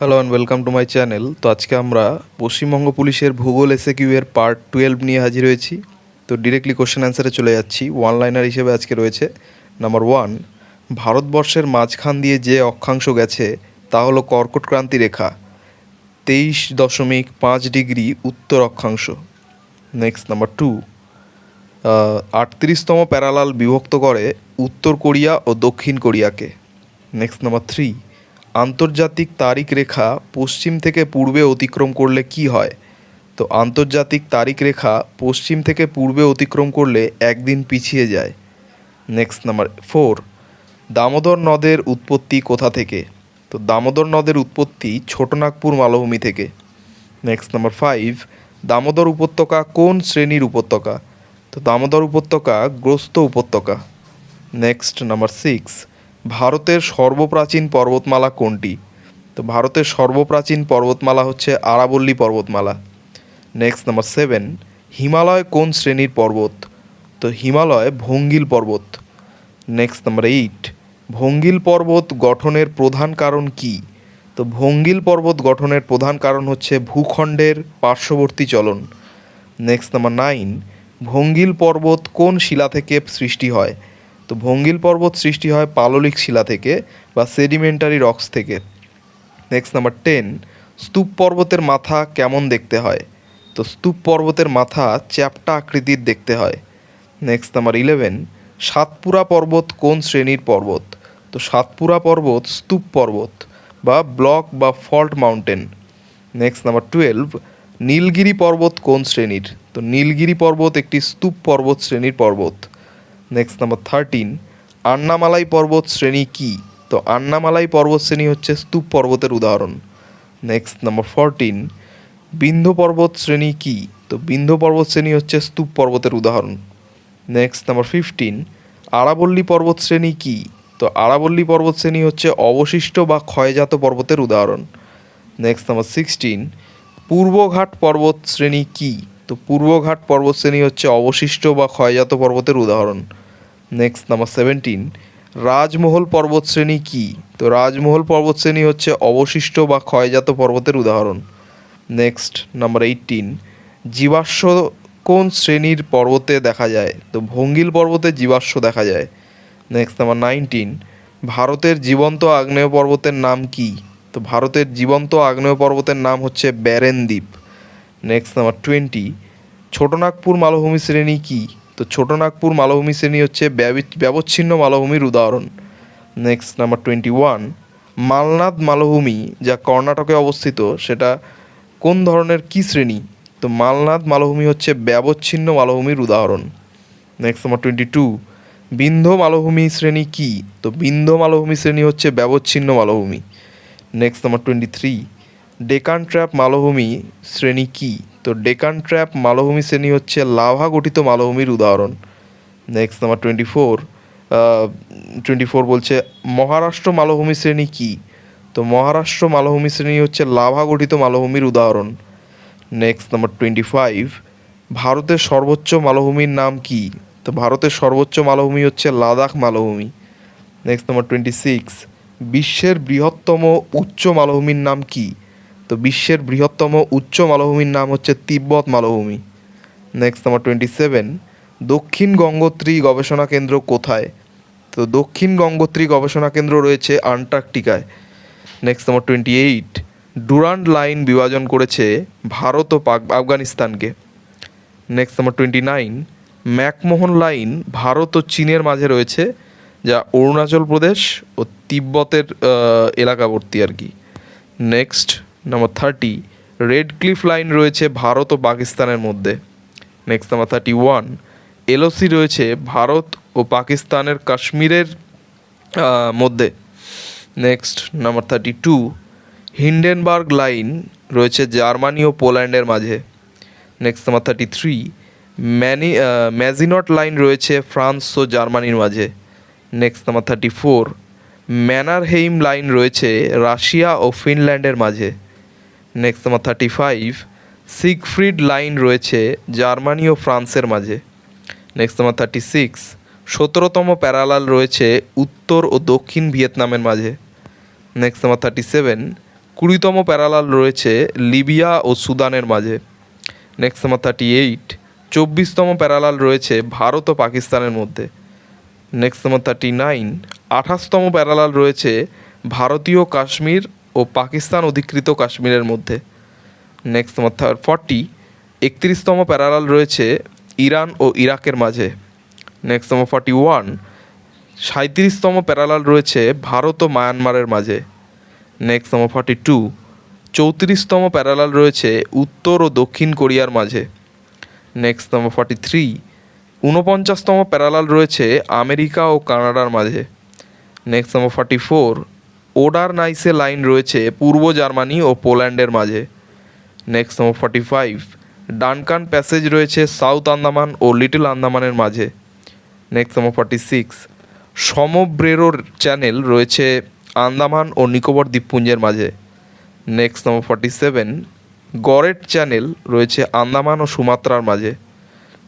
Hello and welcome to my channel. তো আজকে আমরা পশ্চিমবঙ্গ পুলিশের ভূগোল এসএকিউ এর পার্ট 12 নিয়ে হাজির হয়েছি। তো ডিরেক্টলি কোশ্চেন অ্যান্সারে চলে যাচ্ছি। ওয়ান লাইনার হিসেবে আজকে রয়েছে নাম্বার 1, ভারতবর্ষের মাঝখান দিয়ে যে অক্ষাংশ গেছে তা হলো কর্কট ক্রান্তি রেখা, 23.5 ডিগ্রি উত্তর অক্ষাংশ। নেক্সট নাম্বার 2, 38তম প্যারালাল বিভক্ত করে উত্তর কোরিয়া ও দক্ষিণ কোরিয়াকে। নেক্সট নাম্বার 3, আন্তর্জাতিক তারিখ রেখা পশ্চিম থেকে পূর্বে অতিক্রম করলে কি হয়? তো আন্তর্জাতিক তারিখ রেখা পশ্চিম থেকে পূর্বে অতিক্রম করলে একদিন পিছিয়ে যায়। নেক্সট নাম্বার 4, দামোদর নদের উৎপত্তি কোথা থেকে? তো দামোদর নদের উৎপত্তি ছোটনাগপুর মালভূমি থেকে। নেক্সট নাম্বার 5, দামোদর উপত্যকা কোন শ্রেণীর উপত্যকা? তো দামোদর উপত্যকা গ্রস্ত উপত্যকা। নেক্সট নাম্বার 6, ভারতের সর্বপ্রাচীন পর্বতমালা কোনটি? তো ভারতের সর্বপ্রাচীন পর্বতমালা হচ্ছে আরাবল্লী পর্বতমালা। নেক্সট নাম্বার 7, হিমালয় কোন শ্রেণীর পর্বত? তো হিমালয় ভঙ্গিল পর্বত। নেক্সট নাম্বার 8, ভঙ্গিল পর্বত গঠনের প্রধান কারণ কি? তো ভঙ্গিল পর্বত গঠনের প্রধান কারণ হচ্ছে ভূখণ্ডের পার্শ্ববর্তী চলন। নেক্সট নাম্বার 9, ভঙ্গিল পর্বত কোন শিলা থেকে সৃষ্টি হয়? তো ভঙ্গিল পর্বত সৃষ্টি হয় পাললিক শিলা থেকে বা সেডিমেন্টারি রক্স থেকে। নেক্সট নাম্বার 10, স্তূপ পর্বতের মাথা কেমন দেখতে হয়? তো স্তূপ পর্বতের মাথা চ্যাপ্টা আকৃতির দেখতে হয়। নেক্সট নাম্বার 11, সাতপুরা পর্বত কোন শ্রেণীর পর্বত? তো সাতপুরা পর্বত স্তূপ পর্বত বা ব্লক বা fault mountain. Next number 12, Nilgiri পর্বত কোন শ্রেণীর? তো নীলগিরি পর্বত একটি স্তূপ পর্বত শ্রেণীর পর্বত। নেক্সট নাম্বার 13, আন্নামালাই পর্বত শ্রেণী কি? তো আন্নামালাই পর্বত শ্রেণী হচ্ছে স্তূপ পর্বতের উদাহরণ। নেক্সট নাম্বার 14, বিন্ধ্য পর্বত শ্রেণী কি? তো বিন্ধ্য পর্বত শ্রেণী হচ্ছে স্তূপ পর্বতের উদাহরণ। নেক্সট নাম্বার 15, আরাবল্লী পর্বত শ্রেণী কি? তো আরাবল্লী পর্বত শ্রেণী হচ্ছে অবশিষ্ট বা ক্ষয়জাত পর্বতের উদাহরণ। নেক্সট নাম্বার 16, পূর্বঘাট পর্বত শ্রেণী কি? তো পূর্বঘাট পর্বত শ্রেণী হচ্ছে অবশিষ্ট বা ক্ষয়জাত পর্বতের উদাহরণ। নেক্সট নাম্বার 17, রাজমহল পর্বত শ্রেণী কি? তো রাজমহল পর্বত শ্রেণী হচ্ছে অবশিষ্ট বা ক্ষয়জাত পর্বতের উদাহরণ। নেক্সট নাম্বার 18, জীবাশ্ম কোন শ্রেণীর পর্বতে দেখা যায়? তো ভঙ্গিল পর্বতে জীবাশ্ম দেখা যায়। নেক্সট নাম্বার 19, ভারতের জীবন্ত আগ্নেয় পর্বতের নাম কি? তো ভারতের জীবন্ত আগ্নেয় পর্বতের নাম হচ্ছে ব্যারেন দ্বীপ। নেক্সট নাম্বার 20, ছোটনাগপুর মালভূমি শ্রেণী কি? তো ছোটনাগপুর মালভূমি শ্রেণী হচ্ছে ব্যবচ্ছিন্ন মালভূমির উদাহরণ। নেক্সট নাম্বার 21, মালনাদ মালভূমি যা কর্ণাটকে অবস্থিত সেটা কোন ধরনের কি শ্রেণী? তো মালনাদ মালভূমি হচ্ছে ব্যবচ্ছিন্ন মালভূমির উদাহরণ। নেক্সট নাম্বার 22, বিন্ধ্য মালভূমি শ্রেণী কি? তো বিন্ধ্য মালভূমি শ্রেণী হচ্ছে ব্যবচ্ছিন্ন মালভূমি। নেক্সট নাম্বার 23, ডেকান ট্র্যাপ মালভূমি শ্রেণী কি? তো ডেকান ট্র্যাপ মালভূমি শ্রেণী হচ্ছে লাভা গঠিত মালভূমির উদাহরণ। নেক্সট নাম্বার 24 বলছে মহারাষ্ট্র মালভূমি শ্রেণী কি? তো মহারাষ্ট্র মালভূমি শ্রেণী হচ্ছে লাভা গঠিত মালভূমির উদাহরণ। নেক্সট নাম্বার 25, ভারতের সর্বোচ্চ মালভূমির নাম কি? তো ভারতের সর্বোচ্চ মালভূমি হচ্ছে লাদাখ মালভূমি। নেক্সট নাম্বার 26, বিশ্বের বৃহত্তম উচ্চ মালভূমির নাম কি? তো বিশ্বের বৃহত্তম উচ্চ মালভূমির নাম হচ্ছে তিব্বত মালভূমি। নেক্সট নাম্বার 27, দক্ষিণ গঙ্গোত্রী গবেষণা কেন্দ্র কোথায়? তো দক্ষিণ গঙ্গোত্রী গবেষণা কেন্দ্র রয়েছে আন্টার্কটিকায়। নেক্সট নাম্বার 28, ডুরান্ড লাইন বিভাজন করেছে ভারত ও আফগানিস্তানকে। Next number 29, McMahon line Bharat ও চীনের মাঝে রয়েছে, যা অরুণাচল প্রদেশ ও তিব্বতের এলাকাবর্তী আর কি। Next number 30, red cliff line রয়েছে ভারত ও পাকিস্তানের মধ্যে। নেক্সট নাম্বার 31, এলওসি রয়েছে ভারত ও পাকিস্তানের কাশ্মীরের মধ্যে। নেক্সট নাম্বার 32, হিন্ডেনবার্গ লাইন রয়েছে জার্মানি ও পোল্যান্ডের মাঝে। নেক্সট নাম্বার 33, ম্যাজিনট লাইন রয়েছে ফ্রান্স ও জার্মানির মাঝে। নেক্সট নাম্বার 34, ম্যানারহেইম লাইন রয়েছে রাশিয়া ও ফিনল্যান্ডের মাঝে। নেক্সট নাম্বার 35, সিগফ্রিড লাইন রয়েছে জার্মানি ও ফ্রান্সের মাঝে। নেক্সট নাম্বার 36, 17তম প্যারালাল রয়েছে উত্তর ও দক্ষিণ ভিয়েতনামের মাঝে। নেক্সট নাম্বার 37, 20তম প্যারালাল রয়েছে লিবিয়া ও সুদানের মাঝে। নেক্সট নাম্বার 38, 24তম প্যারালাল রয়েছে ভারত ও পাকিস্তানের মধ্যে। নেক্সট নাম্বার 39, 28তম প্যারালাল রয়েছে ভারতীয় কাশ্মীর ও পাকিস্তান অধিকৃত কাশ্মীরের মধ্যে। নেক্সট নাম্বার 40, 31তম প্যারালাল রয়েছে ইরান ও ইরাকের মাঝে। নেক্সট নাম্বার 41, 37তম প্যারালাল রয়েছে ভারত ও মায়ানমারের মাঝে। নেক্সট নাম্বার 42, 34তম প্যারালাল রয়েছে উত্তর ও দক্ষিণ কোরিয়ার মাঝে। নেক্সট নাম্বার 43, 49তম প্যারালাল রয়েছে আমেরিকা ও কানাডার মাঝে। নেক্সট নাম্বার 44, ওডার নাইসে লাইন রয়েছে পূর্ব জার্মানি ও পোল্যান্ডের মাঝে। নেক্সট নাম্বার 45, ডানকান প্যাসেজ রয়েছে সাউথ আন্দামান ও লিটল আন্দামানের মাঝে। নেক্সট নাম্বার 46, সমব্রেরোর চ্যানেল রয়েছে আন্দামান ও নিকোবর দ্বীপপুঞ্জের মাঝে। নেক্সট নাম্বার 47, গরেট চ্যানেল রয়েছে আন্দামান ও সুমাত্রার মাঝে।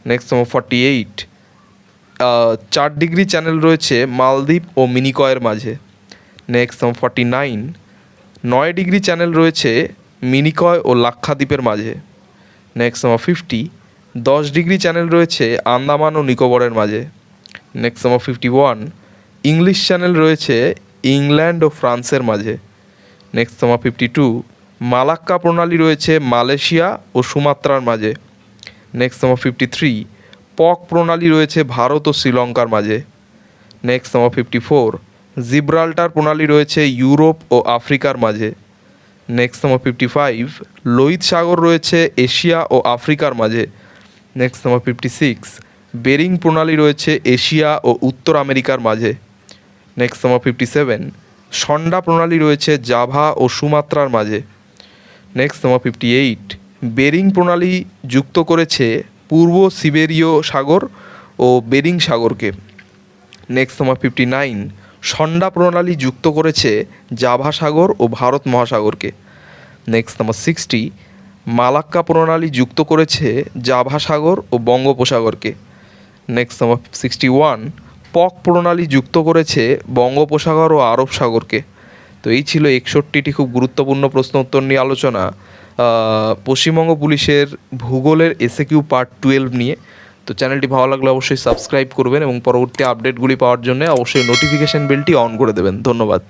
নেক্সট নাম্বার 48, 4 ডিগ্রি চ্যানেল রয়েছে মালদ্বীপ ও মিনিকয়ের মাঝে। নেক্সট নাম্বার 49, 9 ডিগ্রি চ্যানেল রয়েছে মিনিকয় ও লাক্ষাদ্বীপের মাঝে। নেক্সট নাম্বার 50, 10 ডিগ্রি চ্যানেল রয়েছে আন্দামান ও নিকোবরের মাঝে। নেক্সট নাম্বার 51, ইংলিশ চ্যানেল রয়েছে ইংল্যান্ড ও ফ্রান্সের মাঝে। নেক্সট নাম্বার 52, মালাক্কা প্রণালী রয়েছে মালয়েশিয়া ও সুমাত্রার মাঝে। নেক্সট নাম্বার 53, পক প্রণালী রয়েছে ভারত ও শ্রীলঙ্কার মাঝে। নেক্সট নাম্বার 54, জিব্রাল্টার প্রণালী রয়েছে ইউরোপ ও আফ্রিকার মাঝে। নেক্সট নাম্বার 55, লোহিত সাগর রয়েছে এশিয়া ও আফ্রিকার মাঝে। নেক্সট নাম্বার 56, বেরিং প্রণালী রয়েছে এশিয়া ও উত্তর আমেরিকার মাঝে। নেক্সট নাম্বার 57, সন্ডা প্রণালী রয়েছে জাভা ও সুমাত্রার মাঝে। নেক্সট নাম্বার 58, বেরিং প্রণালী যুক্ত করেছে পূর্ব সিবেরীয় সাগর ও বেরিং সাগরকে। নেক্সট নাম্বার 59, সন্ডা প্রণালী যুক্ত করেছে জাভা সাগর ও ভারত মহাসাগরকে। নেক্সট নাম্বার 60, মালাক্কা প্রণালী যুক্ত করেছে জাভা সাগর ও বঙ্গোপসাগরকে। নেক্সট নাম্বার 61, পক প্রণালী যুক্ত করেছে বঙ্গোপসাগর ও আরব সাগরকে। তো এই ছিল 61টি খুব গুরুত্বপূর্ণ প্রশ্ন উত্তর নিয়ে আলোচনা পশ্চিমবঙ্গ পুলিশের ভূগোলের এসএকিউ পার্ট 12 নিয়ে। তো চ্যানেলটি ভালো লাগলে অবশ্যই সাবস্ক্রাইব করবেন এবং পরবর্তী আপডেটগুলি পাওয়ার জন্য অবশ্যই নোটিফিকেশান বেলটি অন করে দেবেন। ধন্যবাদ।